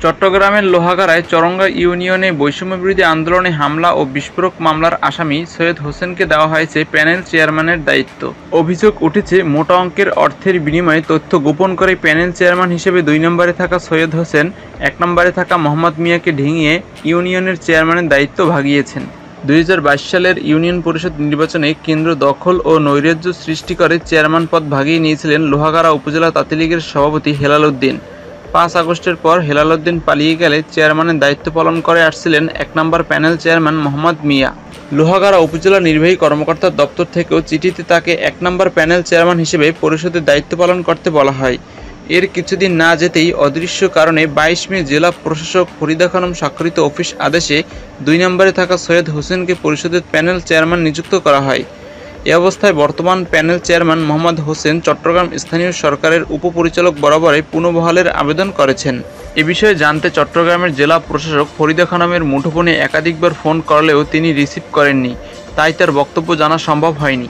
চট্টগ্রামের লোহাগাড়ায় চরঙ্গা ইউনিয়নে বৈষম্যবিরোধী আন্দোলনে হামলা ও বিস্ফোরক মামলার আসামি সৈয়দ হোসেনকে দেওয়া হয়েছে প্যানেল চেয়ারম্যানের দায়িত্ব। অভিযোগ উঠেছে, মোটা অঙ্কের অর্থের বিনিময়ে তথ্য গোপন করে প্যানেল চেয়ারম্যান হিসেবে 2 নম্বরে থাকা সৈয়দ হোসেন 1 নম্বরে থাকা মোহাম্মদ মিয়াকে ঢেঙিয়ে ইউনিয়নের চেয়ারম্যানের দায়িত্ব ভাগিয়েছেন। 2022 সালের ইউনিয়ন পরিষদ নির্বাচনে কেন্দ্র দখল ও নৈরাজ্য সৃষ্টি করে চেয়ারম্যান পদ ভাগিয়ে নিয়েছিলেন লোহাগাড়া উপজেলা তাঁতিলীগের সভাপতি হেলাল উদ্দিন। 5 আগস্টের পর হেলাল উদ্দিন পালিয়ে গেলে চেয়ারম্যানের দায়িত্ব পালন করে আসছিলেন 1 নম্বর প্যানেল চেয়ারম্যান মোহাম্মদ মিয়া। লোহাগাড়া উপজেলা নির্বাহী কর্মকর্তার দপ্তর থেকেও চিঠিতে তাকে 1 নম্বর প্যানেল চেয়ারম্যান হিসেবে পরিষদের দায়িত্ব পালন করতে বলা হয়। এর কিছুদিন না যেতেই অদৃশ্য কারণে 22 মে জেলা প্রশাসক ফরিদা খানম স্বাক্ষরিত অফিস আদেশে 2 নম্বরে থাকা সৈয়দ হোসেনকে পরিষদের প্যানেল চেয়ারম্যান নিযুক্ত করা হয়। এ অবস্থায় বর্তমান প্যানেল চেয়ারম্যান মোহাম্মদ হোসেন চট্টগ্রাম স্থানীয় সরকারের উপপরিচালক বরাবরে পুনর্বহালের আবেদন করেছেন। এ বিষয়ে জানতে চট্টগ্রামের জেলা প্রশাসক ফরিদা খানমের মুঠোফোনে একাধিকবার ফোন করলেও তিনি রিসিভ করেননি, তাই তার বক্তব্য জানা সম্ভব হয়নি।